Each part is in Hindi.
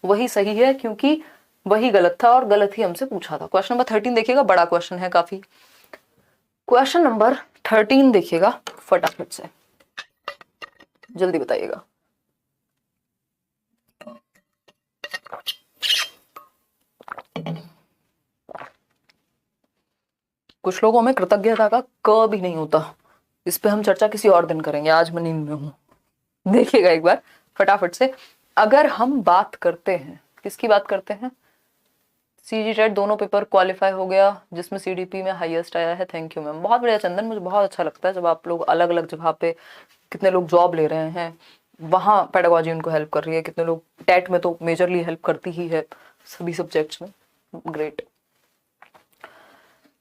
वही सही है, क्योंकि वही गलत था और गलत ही हमसे पूछा था। क्वेश्चन नंबर 13 देखिएगा, बड़ा क्वेश्चन है काफी। क्वेश्चन नंबर 13 देखिएगा फटाफट से, जल्दी बताइएगा। कुछ लोगों में कृतज्ञता का क भी नहीं होता, इस पे हम चर्चा किसी और दिन करेंगे, आज मैं नींद में हूं। देखिएगा एक बार फटाफट से। अगर हम बात करते हैं, किसकी बात करते हैं, सीजी टेट दोनों पेपर क्वालिफाई हो गया, जिसमें सीडीपी में हाईएस्ट आया है। थैंक यू मैम, बहुत बढ़िया चंदन, मुझे बहुत अच्छा लगता है जब आप लोग अलग अलग जगह पे, कितने लोग जॉब ले रहे हैं, वहाँ पेडागोजी उनको हेल्प कर रही है, कितने लोग टेट में तो मेजरली हेल्प करती ही है सभी सब्जेक्ट्स में, ग्रेट।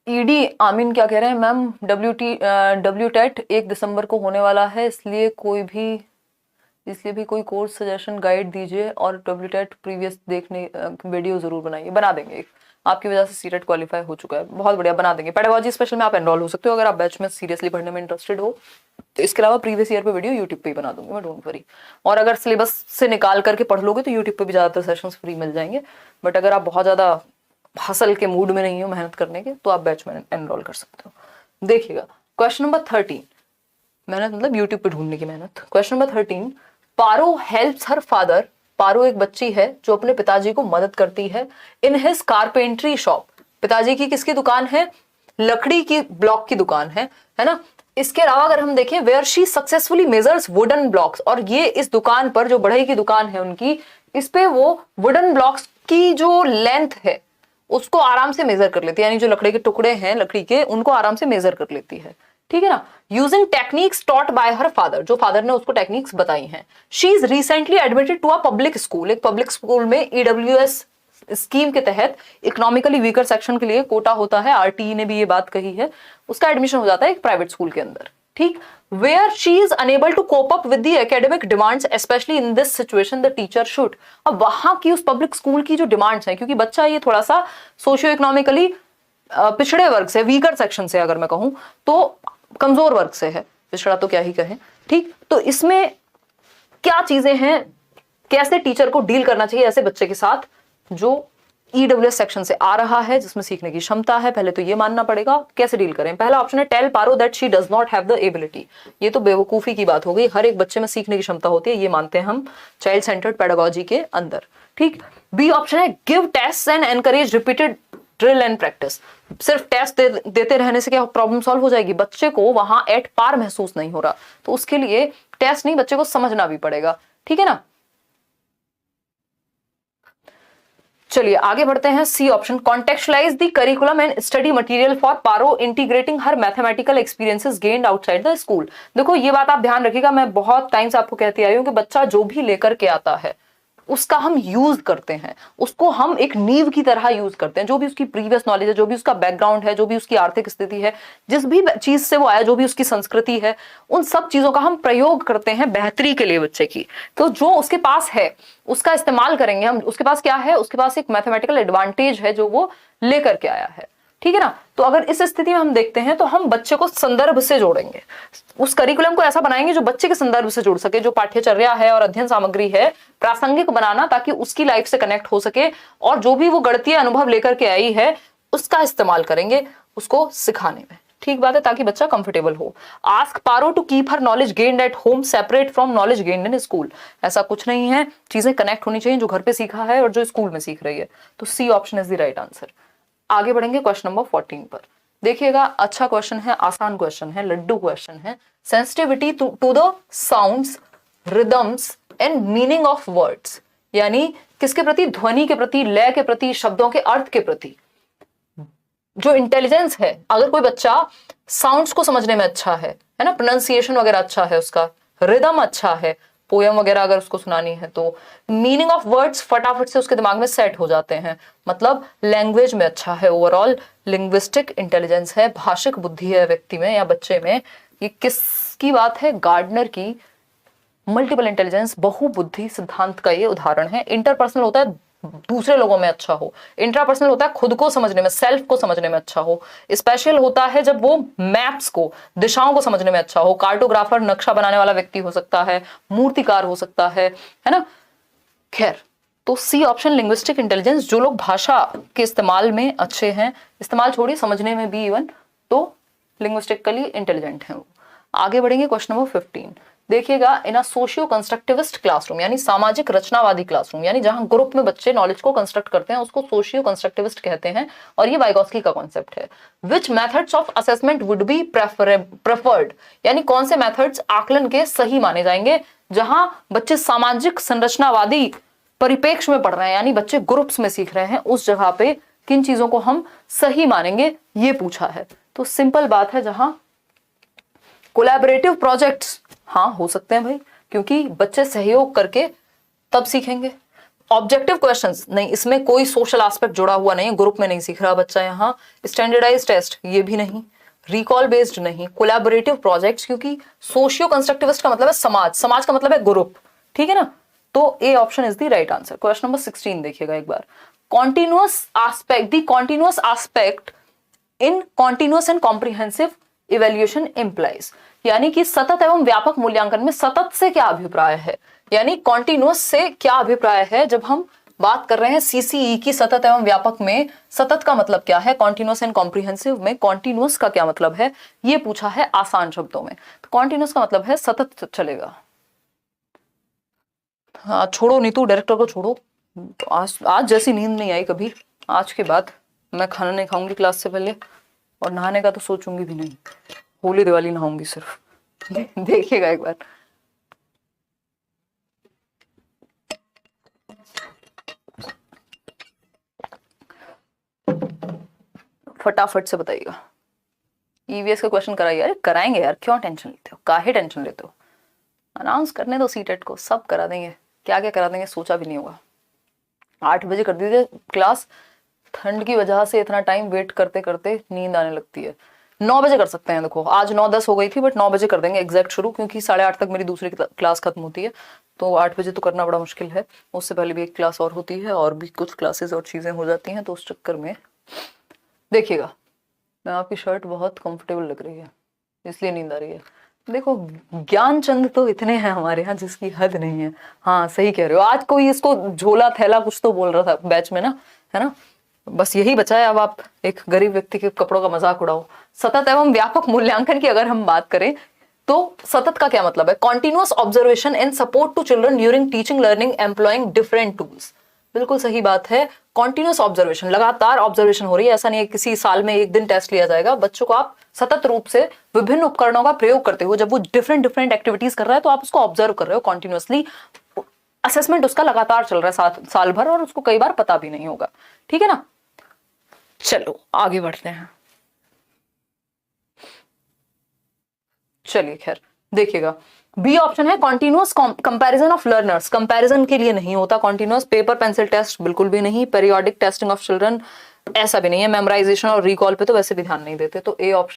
ईडी आमीन क्या कह रहे हैं मैम, डब्ल्यू टेट 1 दिसंबर को होने वाला है, इसलिए भी कोई कोर्स सजेशन गाइड दीजिए और डब्ल्यू टेट प्रीवियस देखने वीडियो जरूर बनाइए। बना देंगे, आपकी वजह से सीटेट क्वालिफाई हो चुका है, बहुत बढ़िया, बना देंगे। पेडागोजी स्पेशल में आप एनरोल हो सकते हो अगर आप बैच में सीरियसली पढ़ने में इंटरेस्टेड हो। तो इसके अलावा प्रीवियस ईयर पे वीडियो यूट्यूब पे ही बना दूंगी मैं, डोंट वरी। और अगर सिलेबस से निकाल करके पढ़ लोगे तो यूट्यूब पे भी ज्यादातर सेशंस फ्री मिल जाएंगे। बट अगर आप बहुत ज्यादा हसल के मूड में नहीं हो मेहनत करने के, तो आप बैच में एनरोल कर सकते हो। देखिएगा क्वेश्चन नंबर 13, मेहनत मतलब यूट्यूब पे ढूंढने की मेहनत। क्वेश्चन नंबर 13, पारो हेल्प्स हर फादर। पारो एक बच्ची है जो अपने पिताजी को मदद करती है इन हिज कारपेंट्री शॉप। पिताजी की किसकी दुकान है, लकड़ी की ब्लॉक की दुकान है ना। इसके अलावा अगर हम देखें, where she successfully measures wooden blocks, और ये इस दुकान पर, जो बढ़ई की दुकान है उनकी, इस पे वो वुडन ब्लॉक्स की जो लेंथ है उसको आराम से मेजर कर लेती है, यानी जो लकड़ी के टुकड़े हैं लकड़ी के, उनको आराम से मेजर कर लेती है, ठीक है ना। Using techniques taught by her father, जो फादर ने उसको टेक्निक्स बताई हैं। She is recently admitted to a public school, एक पब्लिक स्कूल में ईडब्ल्यूएस स्कीम के तहत इकोनॉमिकली वीकर सेक्शन के लिए कोटा होता है, आरटीई ने भी ये बात कही है, उसका एडमिशन हो जाता है एक प्राइवेट स्कूल के अंदर, ठीक। Where she is unable to cope up with the academic demands, specially in this situation the teacher should. अब वहां की उस पब्लिक स्कूल की जो डिमांड्स है, क्योंकि बच्चा ये थोड़ा सा सोशियो इकोनॉमिकली पिछड़े वर्ग से, वीकर सेक्शन से, अगर मैं कहूं तो कमजोर वर्ग से है, पिछड़ा तो क्या ही कहें, ठीक। तो इसमें क्या चीजें हैं, कैसे टीचर को डील करना चाहिए ऐसे बच्चे के साथ जो ईडब्ल्यूएस सेक्शन से आ रहा है, जिसमें सीखने की क्षमता है, पहले तो ये मानना पड़ेगा। कैसे डील करें, पहला ऑप्शन है tell Paro that she does not have the ability. ये तो बेवकूफी की बात हो गई, हर एक बच्चे में सीखने की क्षमता होती है, ये मानते हैं हम चाइल्ड सेंटर्ड पेडागोजी के अंदर, ठीक। बी ऑप्शन है give test and encourage repeated drill and practice. सिर्फ टेस्ट देते रहने से क्या प्रॉब्लम सॉल्व हो जाएगी, बच्चे को वहां एट पार महसूस नहीं हो रहा, तो उसके लिए टेस्ट नहीं, बच्चे को समझना भी पड़ेगा, ठीक है ना। चलिए आगे बढ़ते हैं, C option, contextualize the curriculum and study material for Paro integrating her mathematical experiences gained outside the school. देखो ये बात आप ध्यान रखिएगा, मैं बहुत टाइम से आपको कहती आई हूं कि बच्चा जो भी लेकर के आता है उसका हम यूज करते हैं, उसको हम एक नींव की तरह यूज करते हैं, जो भी उसकी प्रीवियस नॉलेज है, जो भी उसका बैकग्राउंड है, जो भी उसकी आर्थिक स्थिति है, जिस भी चीज से वो आया, जो भी उसकी संस्कृति है, उन सब चीजों का हम प्रयोग करते हैं बेहतरी के लिए बच्चे की। तो जो उसके पास है उसका इस्तेमाल करेंगे हम, उसके पास क्या है, उसके पास एक मैथमेटिकल एडवांटेज है जो वो लेकर के आया है, ठीक है ना। तो अगर इस स्थिति में हम देखते हैं तो हम बच्चे को संदर्भ से जोड़ेंगे, उस करिकुलम को ऐसा बनाएंगे जो बच्चे के संदर्भ से जुड़ सके, जो पाठ्यचर्या है और अध्ययन सामग्री है प्रासंगिक बनाना, ताकि उसकी लाइफ से कनेक्ट हो सके, और जो भी वो गणितीय अनुभव लेकर के आई है उसका इस्तेमाल करेंगे उसको सिखाने में, ठीक बात है, ताकि बच्चा कंफर्टेबल हो। Ask Paro to keep her knowledge gained at home separate from knowledge gained in school. ऐसा कुछ नहीं है, चीजें कनेक्ट होनी चाहिए, जो घर पे सीखा है और जो स्कूल में सीख रही है। तो C option is the right answer. आगे बढ़ेंगे क्वेश्चन नंबर 14 पर। देखिएगा अच्छा क्वेश्चन है, आसान क्वेश्चन है, लड्डू क्वेश्चन है। Sensitivity to the sounds, rhythms and meaning of words, यानी किसके प्रति, ध्वनि के प्रति, लय के प्रति, शब्दों के अर्थ के प्रति जो इंटेलिजेंस है। अगर कोई बच्चा साउंड्स को समझने में अच्छा है ना, प्रोनाउंसिएशन वगैरह अच्छा है उसका, रिदम अच्छा है, पोयम वगैरह अगर उसको सुनानी है, तो मीनिंग ऑफ वर्ड्स फटाफट से उसके दिमाग में सेट हो जाते हैं, मतलब लैंग्वेज में अच्छा है, ओवरऑल लिंग्विस्टिक इंटेलिजेंस है, भाषिक बुद्धि है व्यक्ति में या बच्चे में। ये किसकी बात है, गार्डनर की मल्टीपल इंटेलिजेंस बहुबुद्धि सिद्धांत का ये उदाहरण है। इंटरपर्सनल होता है दूसरे लोगों में अच्छा हो, इंट्रापर्सनल होता है खुद को समझने में, सेल्फ को समझने में अच्छा हो, स्पेशल होता है जब वो मैप्स को, दिशाओं को समझने में अच्छा हो। कार्टोग्राफर, नक्शा बनाने वाला व्यक्ति हो सकता है, मूर्तिकार हो सकता है ना। खैर तो सी ऑप्शन लिंग्विस्टिक इंटेलिजेंस, जो लोग भाषा के इस्तेमाल में अच्छे हैं, इस्तेमाल छोड़िए समझने में भी इवन, तो लिंग्विस्टिकली इंटेलिजेंट हैं वो। आगे बढ़ेंगे क्वेश्चन नंबर 15। देखिएगा, इन अ सोशियो कंस्ट्रक्टिविस्ट क्लासरूम, यानी सामाजिक रचनावादी क्लासरूम, यानी जहां ग्रुप में बच्चे नॉलेज को कंस्ट्रक्ट करते हैं, उसको सोशियो कंस्ट्रक्टिविस्ट कहते हैं, और ये वाइगोस्की का कॉन्सेप्ट है। Which methods of assessment would be preferred, यानी कौन से मेथड्स आकलन के सही माने जाएंगे, जहां बच्चे सामाजिक संरचनावादी परिपेक्ष में पढ़ रहे हैं, यानी बच्चे ग्रुप्स में सीख रहे हैं, उस जगह पे किन चीजों को हम सही मानेंगे, ये पूछा है। तो सिंपल बात है, जहां कोलैबोरेटिव प्रोजेक्ट्स हाँ हो सकते हैं भाई, क्योंकि बच्चे सहयोग करके तब सीखेंगे। ऑब्जेक्टिव क्वेश्चंस नहीं, इसमें कोई सोशल एस्पेक्ट जुड़ा हुआ नहीं है, ग्रुप में नहीं सीख रहा बच्चा यहाँ। स्टैंडर्डाइज टेस्ट ये भी नहीं, रिकॉल बेस्ड नहीं, कोलैबोरेटिव प्रोजेक्ट्स, क्योंकि सोशियो कंस्ट्रक्टिविस्ट का मतलब है समाज, समाज का मतलब है ग्रुप, ठीक है ना। तो A option is the right answer. Question number 16 देखिएगा एक बार। Continuous aspect, the continuous aspect in continuous and comprehensive evaluation implies, यानी कि सतत एवं व्यापक मूल्यांकन में सतत से क्या अभिप्राय है, यानी कॉन्टिन्यूअस से क्या अभिप्राय है। जब हम बात कर रहे हैं सीसीई की सतत एवं व्यापक में, सतत का मतलब क्या है, कॉन्टिन्यूअस एंड कॉम्प्रिहेंसिव में कॉन्टिन्यूअस का क्या मतलब है, ये पूछा है आसान शब्दों में। तो कॉन्टिन्यूअस का मतलब है सतत चलेगा। हाँ छोड़ो नीतू, डायरेक्टर को छोड़ो, तो आज जैसी नींद नहीं आई कभी। आज के बाद मैं खाना नहीं खाऊंगी क्लास से पहले, और नहाने का तो सोचूंगी भी नहीं, होली दिवाली नहाऊंगी सिर्फ। देखिएगा एक बार। फटाफट से बताइएगा। ईवीएस का क्वेश्चन कराइए। अरे कराएंगे यार, क्यों टेंशन लेते हो, काहे टेंशन लेते हो, अनाउंस करने दो सीटेट को, सब करा देंगे। क्या क्या करा देंगे सोचा भी नहीं होगा। 8 बजे कर दीजिए क्लास, ठंड की वजह से इतना टाइम वेट करते करते नींद आने लगती है। 9 बजे कर सकते हैं, देखो आज 9:10 हो गई थी, बट 9 बजे कर देंगे एग्जैक्ट शुरू, क्योंकि 8:30 तक मेरी दूसरी क्लास खत्म होती है, तो 8 बजे तो करना बड़ा मुश्किल है। उससे पहले भी एक क्लास और होती है, और भी कुछ क्लासेस और चीजें हो जाती हैं, तो उस चक्कर में देखिएगा। मैं आपकी शर्ट बहुत कंफर्टेबल लग रही है, इसलिए नींद आ रही है। देखो ज्ञानचंद तो इतने हैं हमारे यहाँ जिसकी हद नहीं है। हाँ सही कह रहे हो, आज कोई इसको झोला थैला कुछ तो बोल रहा था बैच में ना, है ना। बस यही बचा है, अब आप एक गरीब व्यक्ति के कपड़ों का मजाक उड़ाओ। सतत एवं व्यापक मूल्यांकन की अगर हम बात करें, तो सतत का क्या मतलब है, continuous observation and support to children during teaching learning employing different tools. बिल्कुल सही बात है, कॉन्टिन्यूअस ऑब्जर्वेशन, लगातार ऑब्जर्वेशन हो रही है, ऐसा नहीं है किसी साल में एक दिन टेस्ट लिया जाएगा। बच्चों को आप सतत रूप से विभिन्न उपकरणों का प्रयोग करते हुए, जब वो डिफरेंट एक्टिविटीज कर रहा है, तो आप उसको ऑब्जर्व कर रहे हो कॉन्टिन्यूअसली। असेसमेंट उसका लगातार चल रहा है साल भर, और उसको कई बार पता भी नहीं होगा, ठीक है ना। चलो आगे बढ़ते हैं। चलिए खैर देखिएगा, बी ऑप्शन है continuous comparison of learners. Comparison के लिए नहीं होता कॉन्टिन्यूअस। पेपर पेंसिल टेस्ट बिल्कुल भी नहीं। पेरियोडिक टेस्टिंग ऑफ चिल्ड्रन ऐसा भी नहीं है। मेमोराइजेशन और रिकॉल पे तो वैसे भी ध्यान नहीं देते। तो ए ऑप्शन